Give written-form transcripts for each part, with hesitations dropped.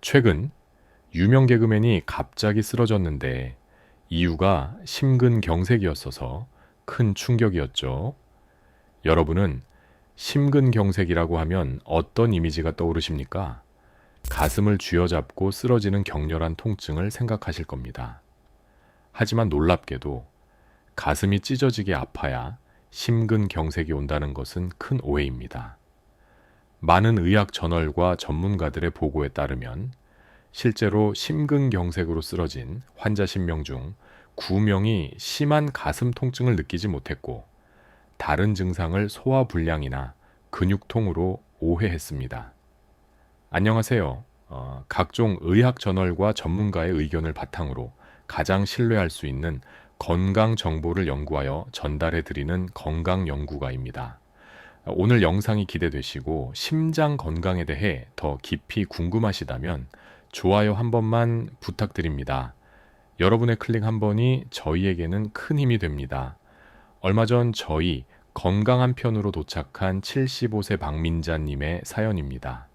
최근 유명 개그맨이 갑자기 쓰러졌는데 이유가 심근경색이었어서 큰 충격이었죠. 여러분은 심근경색이라고 하면 어떤 이미지가 떠오르십니까? 가슴을 쥐어잡고 쓰러지는 격렬한 통증을 생각하실 겁니다. 하지만 놀랍게도 가슴이 찢어지게 아파야 심근경색이 온다는 것은 큰 오해입니다. 많은 의학 저널과 전문가들의 보고에 따르면 실제로 심근경색으로 쓰러진 환자 10명 중 9명이 심한 가슴 통증을 느끼지 못했고 다른 증상을 소화불량이나 근육통으로 오해했습니다. 안녕하세요. 각종 의학 저널과 전문가의 의견을 바탕으로 가장 신뢰할 수 있는 건강 정보를 연구하여 전달해 드리는 건강연구가입니다. 오늘 영상이 기대되시고 심장 건강에 대해 더 깊이 궁금하시다면 좋아요 한 번만 부탁드립니다. 여러분의 클릭 한 번이 저희에게는 큰 힘이 됩니다. 얼마 전 저희 건강한 편으로 도착한 75세 박민자님의 사연입니다.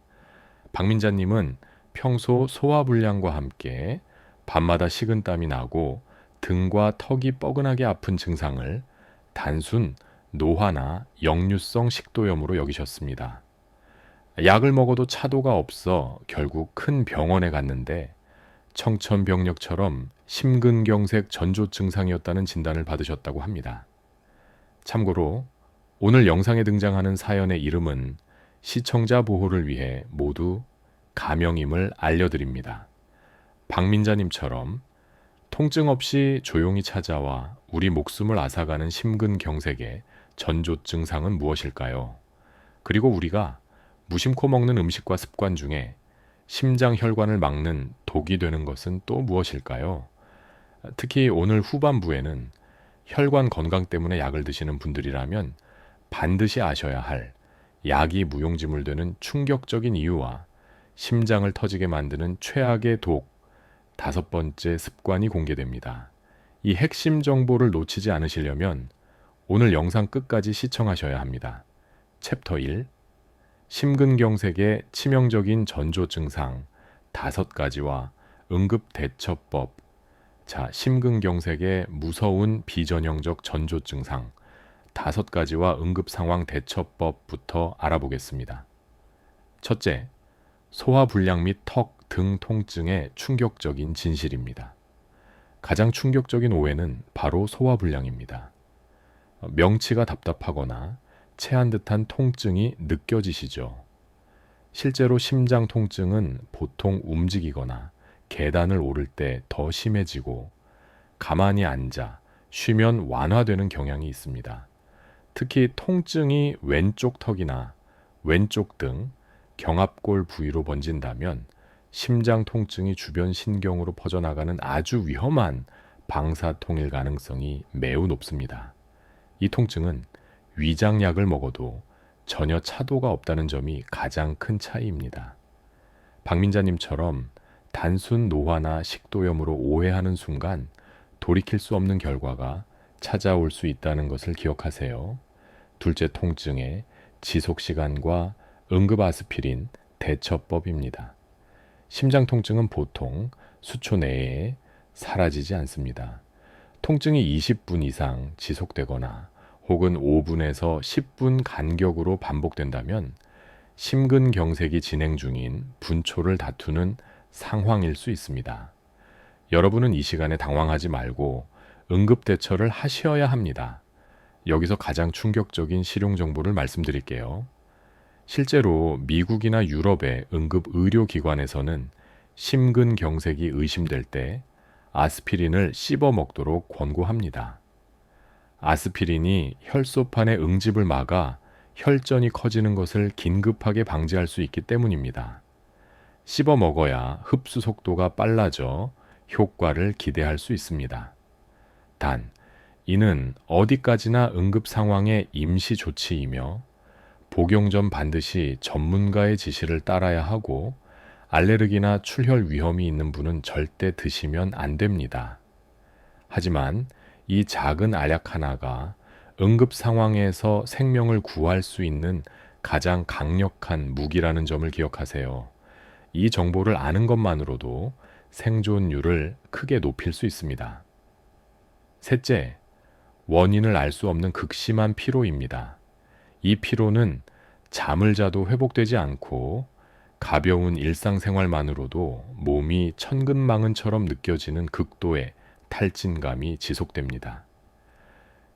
박민자님은 평소 소화불량과 함께 밤마다 식은땀이 나고 등과 턱이 뻐근하게 아픈 증상을 단순 노화나 역류성 식도염으로 여기셨습니다. 약을 먹어도 차도가 없어 결국 큰 병원에 갔는데 청천벽력처럼 심근경색 전조 증상이었다는 진단을 받으셨다고 합니다. 참고로 오늘 영상에 등장하는 사연의 이름은 시청자 보호를 위해 모두 가명임을 알려드립니다. 박민자님처럼 통증 없이 조용히 찾아와 우리 목숨을 앗아가는 심근경색의 전조 증상은 무엇일까요? 그리고 우리가 무심코 먹는 음식과 습관 중에 심장 혈관을 막는 독이 되는 것은 또 무엇일까요? 특히 오늘 후반부에는 혈관 건강 때문에 약을 드시는 분들이라면 반드시 아셔야 할 약이 무용지물 되는 충격적인 이유와 심장을 터지게 만드는 최악의 독, 5번째 습관이 공개됩니다. 이 핵심 정보를 놓치지 않으시려면 오늘 영상 끝까지 시청하셔야 합니다. 챕터 1 심근경색의 치명적인 전조 증상 5가지와 응급대처법. 심근경색의 무서운 비전형적 전조 증상 5가지와 응급상황 대처법부터 알아보겠습니다. 첫째, 소화불량 및 턱, 등 통증의 충격적인 진실입니다. 가장 충격적인 오해는 바로 소화불량입니다. 명치가 답답하거나 체한 듯한 통증이 느껴지시죠? 실제로 심장 통증은 보통 움직이거나 계단을 오를 때 더 심해지고 가만히 앉아 쉬면 완화되는 경향이 있습니다. 특히 통증이 왼쪽 턱이나 왼쪽 등 경합골 부위로 번진다면 심장 통증이 주변 신경으로 퍼져나가는 아주 위험한 방사통일 가능성이 매우 높습니다. 이 통증은 위장약을 먹어도 전혀 차도가 없다는 점이 가장 큰 차이입니다. 박민자님처럼 단순 노화나 식도염으로 오해하는 순간 돌이킬 수 없는 결과가 찾아올 수 있다는 것을 기억하세요. 둘째, 통증의 지속시간과 응급 아스피린 대처법입니다. 심장 통증은 보통 수초 내에 사라지지 않습니다. 통증이 20분 이상 지속되거나 혹은 5분에서 10분 간격으로 반복된다면 심근경색이 진행 중인 분초를 다투는 상황일 수 있습니다. 여러분은 이 시간에 당황하지 말고 응급대처를 하셔야 합니다. 여기서 가장 충격적인 실용 정보를 말씀드릴게요. 실제로 미국이나 유럽의 응급의료기관에서는 심근경색이 의심될 때 아스피린을 씹어 먹도록 권고합니다. 아스피린이 혈소판의 응집을 막아 혈전이 커지는 것을 긴급하게 방지할 수 있기 때문입니다. 씹어 먹어야 흡수 속도가 빨라져 효과를 기대할 수 있습니다. 단, 이는 어디까지나 응급 상황의 임시 조치이며 복용 전 반드시 전문가의 지시를 따라야 하고 알레르기나 출혈 위험이 있는 분은 절대 드시면 안 됩니다. 하지만 이 작은 알약 하나가 응급 상황에서 생명을 구할 수 있는 가장 강력한 무기라는 점을 기억하세요. 이 정보를 아는 것만으로도 생존율을 크게 높일 수 있습니다. 셋째, 원인을 알 수 없는 극심한 피로입니다. 이 피로는 잠을 자도 회복되지 않고 가벼운 일상생활만으로도 몸이 천근만근처럼 느껴지는 극도의 탈진감이 지속됩니다.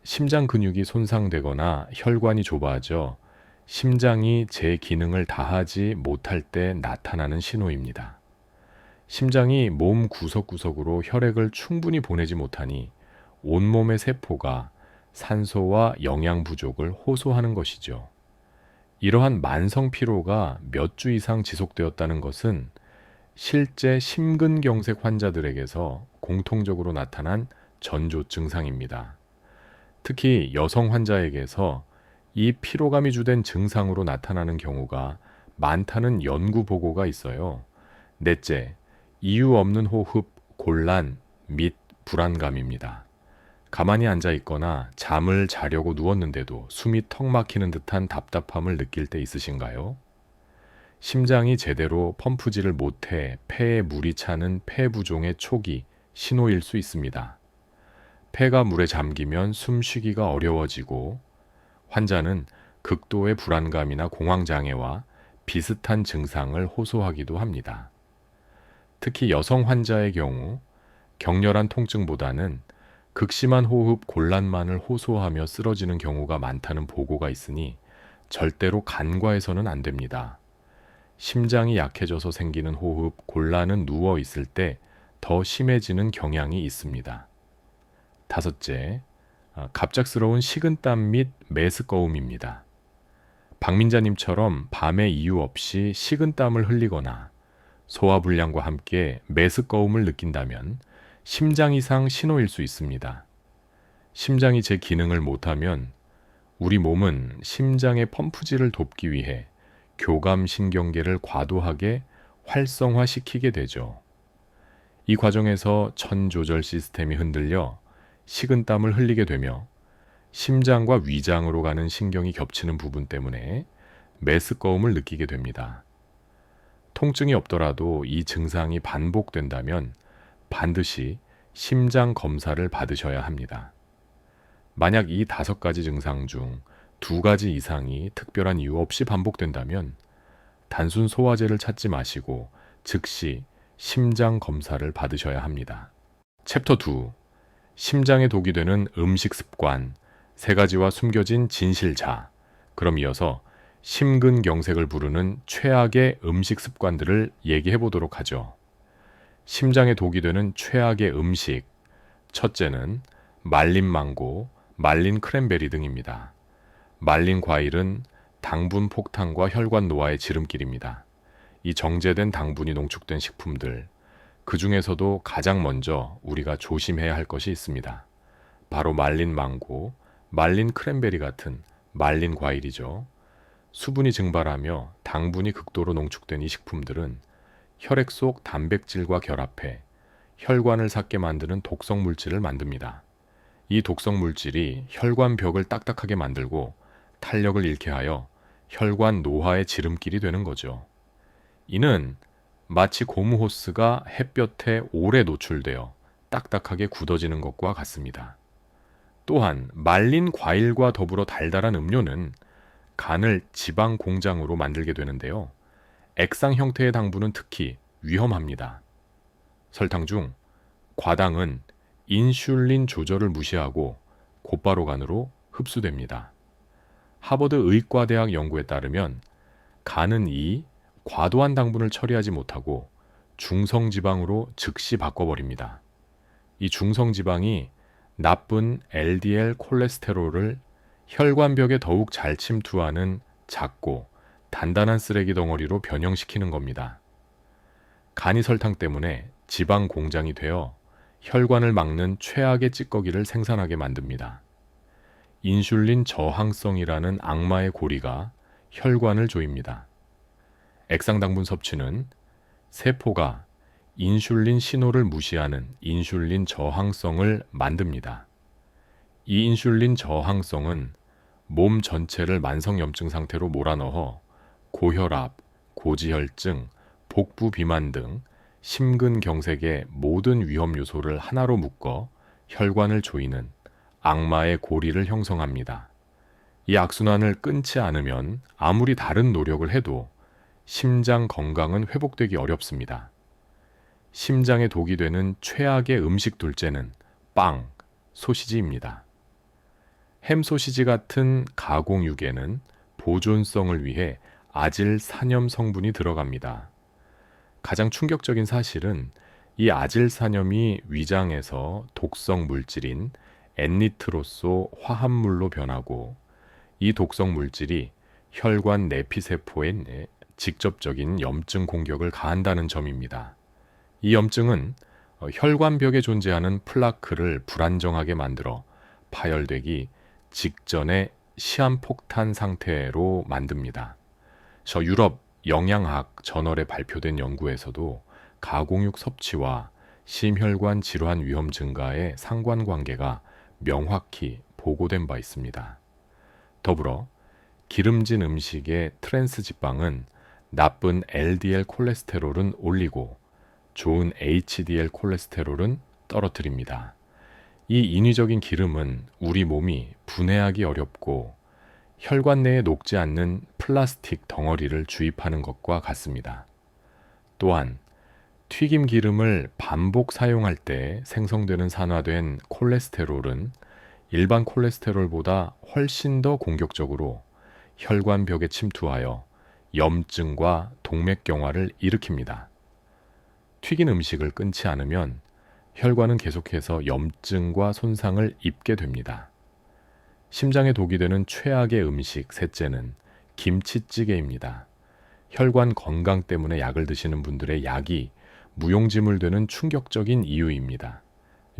심장 근육이 손상되거나 혈관이 좁아져 심장이 제 기능을 다하지 못할 때 나타나는 신호입니다. 심장이 몸 구석구석으로 혈액을 충분히 보내지 못하니 온몸의 세포가 산소와 영양 부족을 호소하는 것이죠. 이러한 만성 피로가 몇 주 이상 지속되었다는 것은 실제 심근경색 환자들에게서 공통적으로 나타난 전조 증상입니다. 특히 여성 환자에게서 이 피로감이 주된 증상으로 나타나는 경우가 많다는 연구 보고가 있어요. 넷째, 이유 없는 호흡, 곤란 및 불안감입니다. 가만히 앉아 있거나 잠을 자려고 누웠는데도 숨이 턱 막히는 듯한 답답함을 느낄 때 있으신가요? 심장이 제대로 펌프질을 못해 폐에 물이 차는 폐부종의 초기 신호일 수 있습니다. 폐가 물에 잠기면 숨쉬기가 어려워지고 환자는 극도의 불안감이나 공황장애와 비슷한 증상을 호소하기도 합니다. 특히 여성 환자의 경우 격렬한 통증보다는 극심한 호흡 곤란만을 호소하며 쓰러지는 경우가 많다는 보고가 있으니 절대로 간과해서는 안 됩니다. 심장이 약해져서 생기는 호흡 곤란은 누워 있을 때 더 심해지는 경향이 있습니다. 다섯째, 갑작스러운 식은땀 및 메스꺼움입니다. 박민자님처럼 밤에 이유 없이 식은땀을 흘리거나 소화불량과 함께 메스꺼움을 느낀다면 심장 이상 신호일 수 있습니다. 심장이 제 기능을 못하면 우리 몸은 심장의 펌프질을 돕기 위해 교감신경계를 과도하게 활성화시키게 되죠. 이 과정에서 천조절 시스템이 흔들려 식은땀을 흘리게 되며 심장과 위장으로 가는 신경이 겹치는 부분 때문에 메스꺼움을 느끼게 됩니다. 통증이 없더라도 이 증상이 반복된다면 반드시 심장 검사를 받으셔야 합니다. 만약 이 5가지 증상 중 2가지 이상이 특별한 이유 없이 반복된다면 단순 소화제를 찾지 마시고 즉시 심장 검사를 받으셔야 합니다. 챕터 2. 심장에 독이 되는 음식 습관 3가지와 숨겨진 진실자. 그럼 이어서 심근경색을 부르는 최악의 음식 습관들을 얘기해 보도록 하죠. 심장에 독이 되는 최악의 음식. 첫째는 말린 망고, 말린 크랜베리 등입니다. 말린 과일은 당분 폭탄과 혈관 노화의 지름길입니다. 이 정제된 당분이 농축된 식품들, 그 중에서도 가장 먼저 우리가 조심해야 할 것이 있습니다. 바로 말린 망고, 말린 크랜베리 같은 말린 과일이죠. 수분이 증발하며 당분이 극도로 농축된 이 식품들은 혈액 속 단백질과 결합해 혈관을 삭게 만드는 독성 물질을 만듭니다. 이 독성 물질이 혈관 벽을 딱딱하게 만들고 탄력을 잃게 하여 혈관 노화의 지름길이 되는 거죠. 이는 마치 고무 호스가 햇볕에 오래 노출되어 딱딱하게 굳어지는 것과 같습니다. 또한 말린 과일과 더불어 달달한 음료는 간을 지방 공장으로 만들게 되는데요. 액상 형태의 당분은 특히 위험합니다. 설탕 중 과당은 인슐린 조절을 무시하고 곧바로 간으로 흡수됩니다. 하버드 의과대학 연구에 따르면 간은 이 과도한 당분을 처리하지 못하고 중성지방으로 즉시 바꿔버립니다. 이 중성지방이 나쁜 LDL 콜레스테롤을 혈관벽에 더욱 잘 침투하는 작고 단단한 쓰레기 덩어리로 변형시키는 겁니다. 간이 설탕 때문에 지방 공장이 되어 혈관을 막는 최악의 찌꺼기를 생산하게 만듭니다. 인슐린 저항성이라는 악마의 고리가 혈관을 조입니다. 액상당분 섭취는 세포가 인슐린 신호를 무시하는 인슐린 저항성을 만듭니다. 이 인슐린 저항성은 몸 전체를 만성염증 상태로 몰아넣어 고혈압, 고지혈증, 복부 비만 등 심근경색의 모든 위험 요소를 하나로 묶어 혈관을 조이는 악마의 고리를 형성합니다. 이 악순환을 끊지 않으면 아무리 다른 노력을 해도 심장 건강은 회복되기 어렵습니다. 심장에 독이 되는 최악의 음식 둘째는 빵, 소시지입니다. 햄 소시지 같은 가공육에는 보존성을 위해 아질산염 성분이 들어갑니다. 가장 충격적인 사실은 이 아질산염이 위장에서 독성 물질인 엔니트로소 화합물로 변하고 이 독성 물질이 혈관 내피세포에 직접적인 염증 공격을 가한다는 점입니다. 이 염증은 혈관벽에 존재하는 플라크를 불안정하게 만들어 파열되기 직전의 시한폭탄 상태로 만듭니다. 유럽 영양학 저널에 발표된 연구에서도 가공육 섭취와 심혈관 질환 위험 증가의 상관관계가 명확히 보고된 바 있습니다. 더불어 기름진 음식의 트랜스 지방은 나쁜 LDL 콜레스테롤은 올리고 좋은 HDL 콜레스테롤은 떨어뜨립니다. 이 인위적인 기름은 우리 몸이 분해하기 어렵고 혈관 내에 녹지 않는 플라스틱 덩어리를 주입하는 것과 같습니다. 또한 튀김 기름을 반복 사용할 때 생성되는 산화된 콜레스테롤은 일반 콜레스테롤보다 훨씬 더 공격적으로 혈관벽에 침투하여 염증과 동맥경화를 일으킵니다. 튀긴 음식을 끊지 않으면 혈관은 계속해서 염증과 손상을 입게 됩니다. 심장에 독이 되는 최악의 음식 셋째는 김치찌개입니다. 혈관 건강 때문에 약을 드시는 분들의 약이 무용지물 되는 충격적인 이유입니다.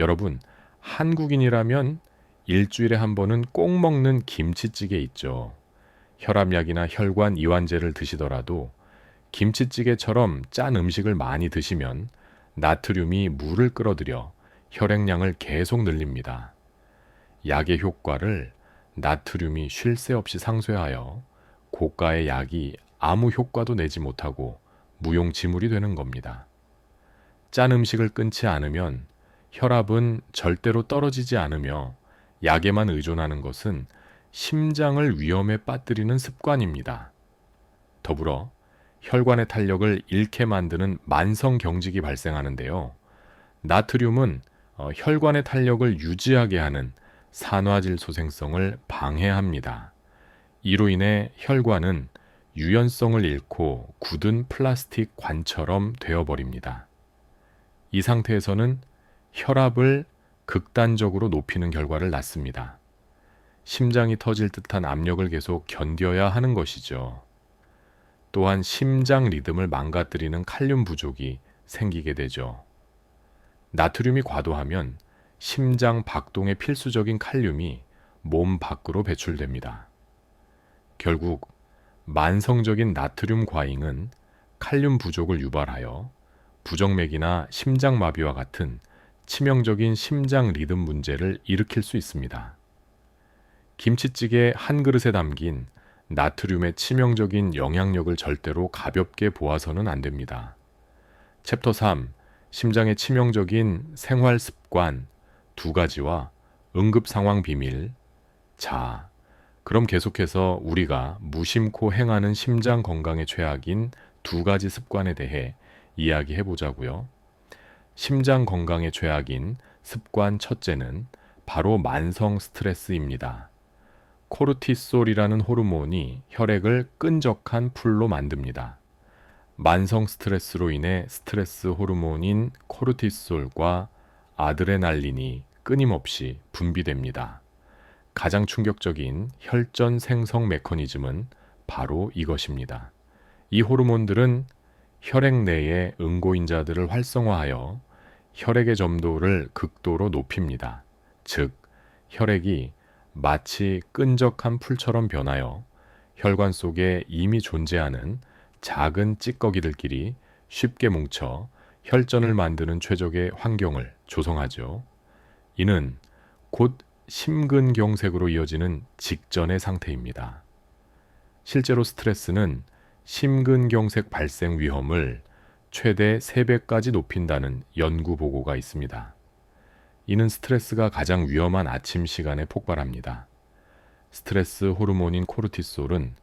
여러분, 한국인이라면 일주일에 한 번은 꼭 먹는 김치찌개 있죠. 혈압약이나 혈관 이완제를 드시더라도 김치찌개처럼 짠 음식을 많이 드시면 나트륨이 물을 끌어들여 혈액량을 계속 늘립니다. 약의 효과를 나트륨이 쉴 새 없이 상쇄하여 고가의 약이 아무 효과도 내지 못하고 무용지물이 되는 겁니다. 짠 음식을 끊지 않으면 혈압은 절대로 떨어지지 않으며 약에만 의존하는 것은 심장을 위험에 빠뜨리는 습관입니다. 더불어 혈관의 탄력을 잃게 만드는 만성경직이 발생하는데요. 나트륨은 혈관의 탄력을 유지하게 하는 산화질 소생성을 방해합니다. 이로 인해 혈관은 유연성을 잃고 굳은 플라스틱 관처럼 되어버립니다. 이 상태에서는 혈압을 극단적으로 높이는 결과를 낳습니다. 심장이 터질 듯한 압력을 계속 견뎌야 하는 것이죠. 또한 심장 리듬을 망가뜨리는 칼륨 부족이 생기게 되죠. 나트륨이 과도하면 심장 박동에 필수적인 칼륨이 몸 밖으로 배출됩니다. 결국 만성적인 나트륨 과잉은 칼륨 부족을 유발하여 부정맥이나 심장마비와 같은 치명적인 심장 리듬 문제를 일으킬 수 있습니다. 김치찌개 한 그릇에 담긴 나트륨의 치명적인 영향력을 절대로 가볍게 보아서는 안 됩니다. 챕터 3. 심장의 치명적인 생활 습관 2가지와 응급 상황 비밀. 자, 그럼 계속해서 우리가 무심코 행하는 심장 건강의 최악인 2가지 습관에 대해 이야기해 보자고요. 심장 건강의 최악인 습관 첫째는 바로 만성 스트레스입니다. 코르티솔이라는 호르몬이 혈액을 끈적한 풀로 만듭니다. 만성 스트레스로 인해 스트레스 호르몬인 코르티솔과 아드레날린이 끊임없이 분비됩니다. 가장 충격적인 혈전 생성 메커니즘은 바로 이것입니다. 이 호르몬들은 혈액 내의 응고인자들을 활성화하여 혈액의 점도를 극도로 높입니다. 즉, 혈액이 마치 끈적한 풀처럼 변하여 혈관 속에 이미 존재하는 작은 찌꺼기들끼리 쉽게 뭉쳐 혈전을 만드는 최적의 환경을 조성하죠. 이는 곧 심근경색으로 이어지는 직전의 상태입니다. 실제로 스트레스는 심근경색 발생 위험을 최대 3배까지 높인다는 연구 보고가 있습니다. 이는 스트레스가 가장 위험한 아침 시간에 폭발합니다. 스트레스 호르몬인 코르티솔은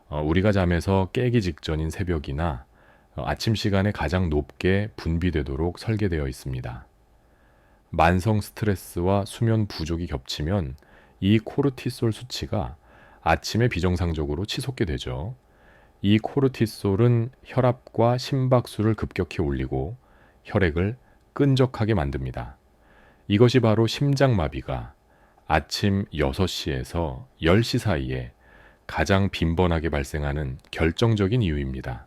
우리가 잠에서 깨기 직전인 새벽이나 아침 시간에 가장 높게 분비되도록 설계되어 있습니다. 만성 스트레스와 수면 부족이 겹치면 이 코르티솔 수치가 아침에 비정상적으로 치솟게 되죠. 이 코르티솔은 혈압과 심박수를 급격히 올리고 혈액을 끈적하게 만듭니다. 이것이 바로 심장마비가 아침 6시에서 10시 사이에 가장 빈번하게 발생하는 결정적인 이유입니다.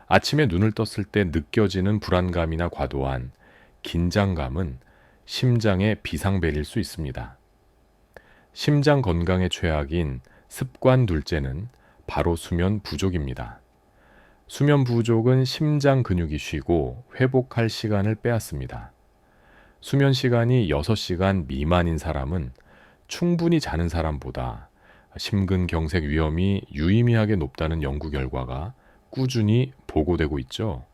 아침에 눈을 떴을 때 느껴지는 불안감이나 과도한 긴장감은 심장의 비상벨일 수 있습니다. 심장 건강에 최악인 습관 둘째는 바로 수면 부족입니다. 수면 부족은 심장 근육이 쉬고 회복할 시간을 빼앗습니다. 수면 시간이 6시간 미만인 사람은 충분히 자는 사람보다 심근경색 위험이 유의미하게 높다는 연구 결과가 꾸준히 보고되고 있죠.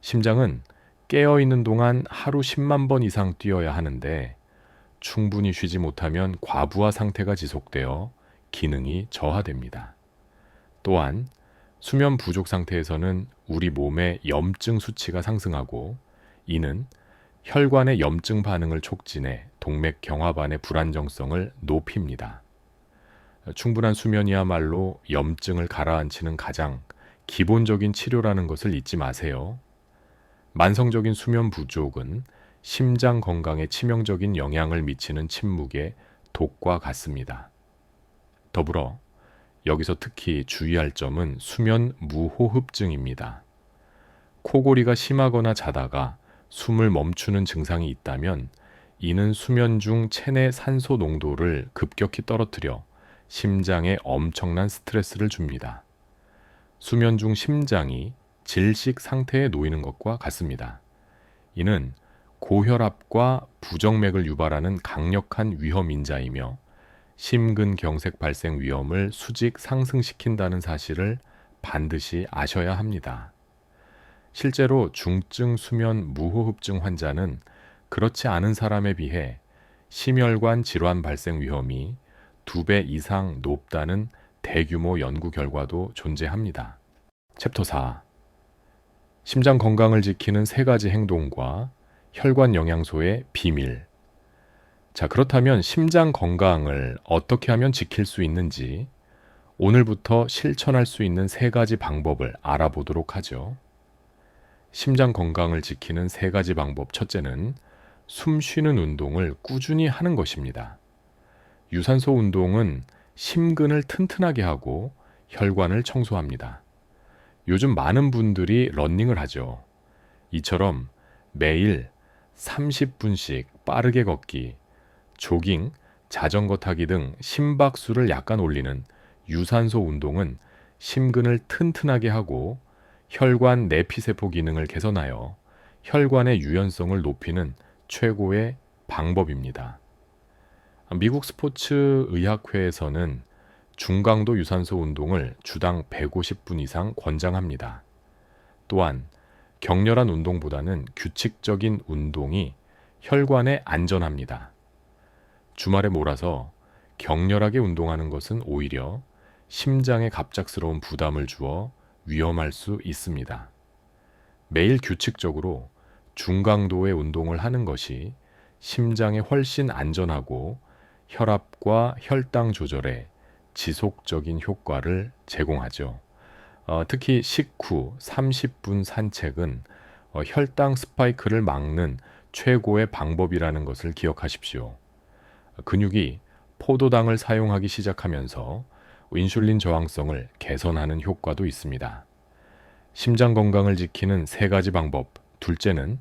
심장은 깨어있는 동안 하루 10만 번 이상 뛰어야 하는데 충분히 쉬지 못하면 과부하 상태가 지속되어 기능이 저하됩니다. 또한 수면 부족 상태에서는 우리 몸의 염증 수치가 상승하고 이는 혈관의 염증 반응을 촉진해 동맥 경화반의 불안정성을 높입니다. 충분한 수면이야말로 염증을 가라앉히는 가장 기본적인 치료라는 것을 잊지 마세요. 만성적인 수면 부족은 심장 건강에 치명적인 영향을 미치는 침묵의 독과 같습니다. 더불어 여기서 특히 주의할 점은 수면 무호흡증입니다. 코골이가 심하거나 자다가 숨을 멈추는 증상이 있다면 이는 수면 중 체내 산소 농도를 급격히 떨어뜨려 심장에 엄청난 스트레스를 줍니다. 수면 중 심장이 질식 상태에 놓이는 것과 같습니다. 이는 고혈압과 부정맥을 유발하는 강력한 위험 인자이며 심근경색 발생 위험을 수직 상승시킨다는 사실을 반드시 아셔야 합니다. 실제로 중증 수면 무호흡증 환자는 그렇지 않은 사람에 비해 심혈관 질환 발생 위험이 2배 이상 높다는 대규모 연구 결과도 존재합니다. 챕터 4. 심장 건강을 지키는 3가지 행동과 혈관 영양소의 비밀. 자, 그렇다면 심장 건강을 어떻게 하면 지킬 수 있는지 오늘부터 실천할 수 있는 3가지 방법을 알아보도록 하죠. 심장 건강을 지키는 3가지 방법. 첫째는 숨 쉬는 운동을 꾸준히 하는 것입니다. 유산소 운동은 심근을 튼튼하게 하고 혈관을 청소합니다. 요즘 많은 분들이 러닝을 하죠. 이처럼 매일 30분씩 빠르게 걷기, 조깅, 자전거 타기 등 심박수를 약간 올리는 유산소 운동은 심근을 튼튼하게 하고 혈관 내피세포 기능을 개선하여 혈관의 유연성을 높이는 최고의 방법입니다. 미국 스포츠 의학회에서는 중강도 유산소 운동을 주당 150분 이상 권장합니다. 또한 격렬한 운동보다는 규칙적인 운동이 혈관에 안전합니다. 주말에 몰아서 격렬하게 운동하는 것은 오히려 심장에 갑작스러운 부담을 주어 위험할 수 있습니다. 매일 규칙적으로 중강도의 운동을 하는 것이 심장에 훨씬 안전하고 혈압과 혈당 조절에 지속적인 효과를 제공하죠. 특히 식후 30분 산책은 혈당 스파이크를 막는 최고의 방법이라는 것을 기억하십시오. 근육이 포도당을 사용하기 시작하면서 인슐린 저항성을 개선하는 효과도 있습니다. 심장 건강을 지키는 3가지 방법. 둘째는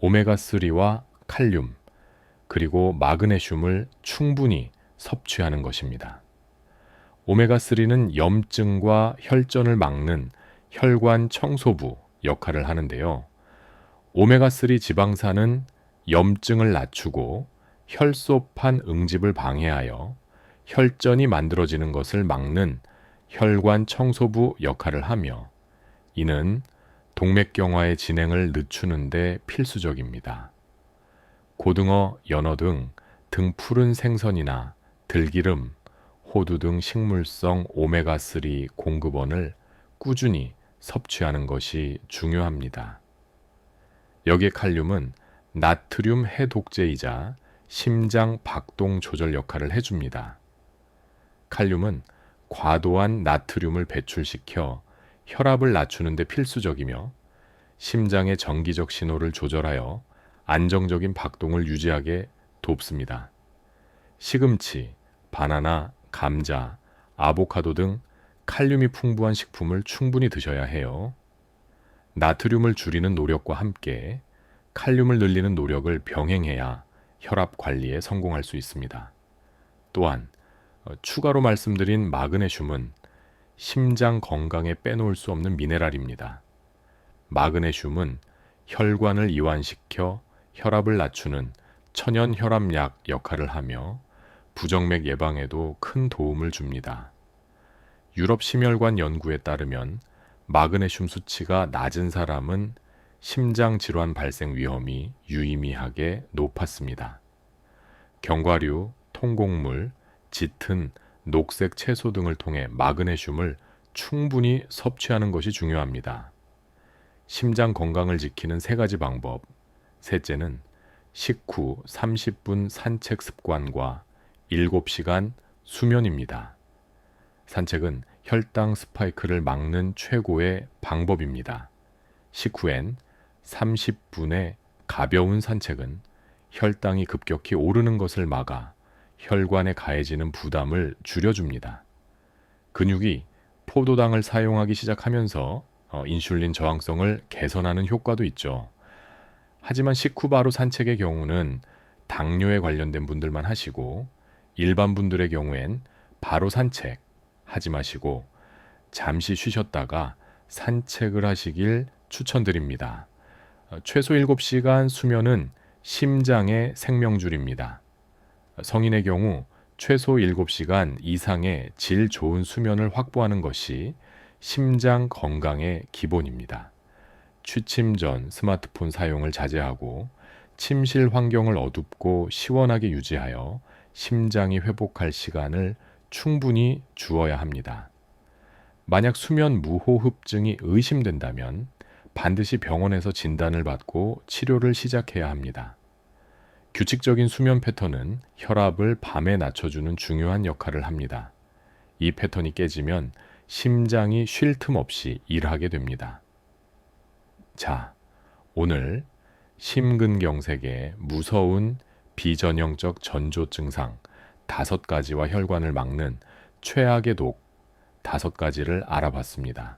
오메가3와 칼륨, 그리고 마그네슘을 충분히 섭취하는 것입니다. 오메가3는 염증과 혈전을 막는 혈관 청소부 역할을 하는데요. 오메가3 지방산은 염증을 낮추고 혈소판 응집을 방해하여 혈전이 만들어지는 것을 막는 혈관 청소부 역할을 하며 이는 동맥경화의 진행을 늦추는 데 필수적입니다. 고등어, 연어 등 푸른 생선이나 들기름, 호두 등 식물성 오메가3 공급원을 꾸준히 섭취하는 것이 중요합니다. 여기에 칼륨은 나트륨 해독제이자 심장 박동 조절 역할을 해줍니다. 칼륨은 과도한 나트륨을 배출시켜 혈압을 낮추는 데 필수적이며 심장의 정기적 신호를 조절하여 안정적인 박동을 유지하게 돕습니다. 시금치, 바나나, 감자, 아보카도 등 칼륨이 풍부한 식품을 충분히 드셔야 해요. 나트륨을 줄이는 노력과 함께 칼륨을 늘리는 노력을 병행해야 혈압 관리에 성공할 수 있습니다. 또한 추가로 말씀드린 마그네슘은 심장 건강에 빼놓을 수 없는 미네랄입니다. 마그네슘은 혈관을 이완시켜 혈압을 낮추는 천연 혈압약 역할을 하며 부정맥 예방에도 큰 도움을 줍니다. 유럽 심혈관 연구에 따르면 마그네슘 수치가 낮은 사람은 심장 질환 발생 위험이 유의미하게 높았습니다. 견과류, 통곡물, 짙은 녹색 채소 등을 통해 마그네슘을 충분히 섭취하는 것이 중요합니다. 심장 건강을 지키는 3가지 방법. 셋째는 식후 30분 산책 습관과 7시간 수면입니다. 산책은 혈당 스파이크를 막는 최고의 방법입니다. 식후엔 30분의 가벼운 산책은 혈당이 급격히 오르는 것을 막아 혈관에 가해지는 부담을 줄여줍니다. 근육이 포도당을 사용하기 시작하면서 인슐린 저항성을 개선하는 효과도 있죠. 하지만 식후 바로 산책의 경우는 당뇨에 관련된 분들만 하시고 일반 분들의 경우엔 바로 산책 하지 마시고 잠시 쉬셨다가 산책을 하시길 추천드립니다. 최소 7시간 수면은 심장의 생명줄입니다. 성인의 경우 최소 7시간 이상의 질 좋은 수면을 확보하는 것이 심장 건강의 기본입니다. 취침 전 스마트폰 사용을 자제하고 침실 환경을 어둡고 시원하게 유지하여 심장이 회복할 시간을 충분히 주어야 합니다. 만약 수면 무호흡증이 의심된다면 반드시 병원에서 진단을 받고 치료를 시작해야 합니다. 규칙적인 수면 패턴은 혈압을 밤에 낮춰주는 중요한 역할을 합니다. 이 패턴이 깨지면 심장이 쉴 틈 없이 일하게 됩니다. 자, 오늘 심근경색의 무서운 비전형적 전조 증상 5가지와 혈관을 막는 최악의 독 5가지를 알아봤습니다.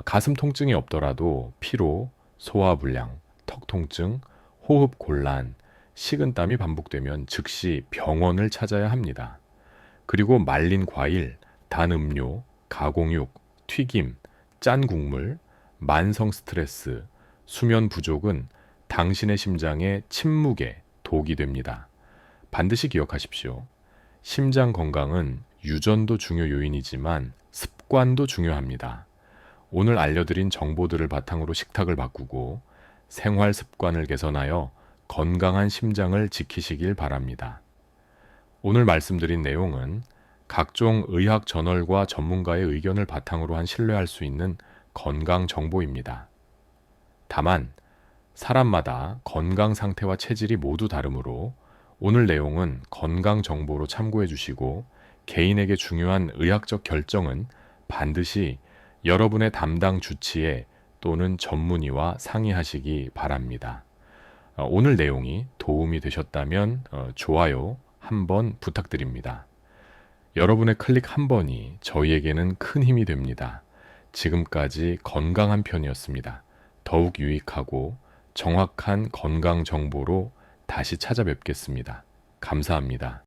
가슴 통증이 없더라도 피로, 소화불량, 턱 통증, 호흡 곤란, 식은땀이 반복되면 즉시 병원을 찾아야 합니다. 그리고 말린 과일, 단 음료, 가공육, 튀김, 짠 국물, 만성 스트레스, 수면 부족은 당신의 심장에 침묵의 독이 됩니다. 반드시 기억하십시오. 심장 건강은 유전도 중요 요인이지만 습관도 중요합니다. 오늘 알려드린 정보들을 바탕으로 식탁을 바꾸고 생활 습관을 개선하여 건강한 심장을 지키시길 바랍니다. 오늘 말씀드린 내용은 각종 의학 저널과 전문가의 의견을 바탕으로 한 신뢰할 수 있는 건강 정보입니다. 다만 사람마다 건강 상태와 체질이 모두 다르므로 오늘 내용은 건강 정보로 참고해 주시고 개인에게 중요한 의학적 결정은 반드시 여러분의 담당 주치의 또는 전문의와 상의하시기 바랍니다. 오늘 내용이 도움이 되셨다면 좋아요 한번 부탁드립니다. 여러분의 클릭 한 번이 저희에게는 큰 힘이 됩니다. 지금까지 건강한 편이었습니다. 더욱 유익하고 정확한 건강 정보로 다시 찾아뵙겠습니다. 감사합니다.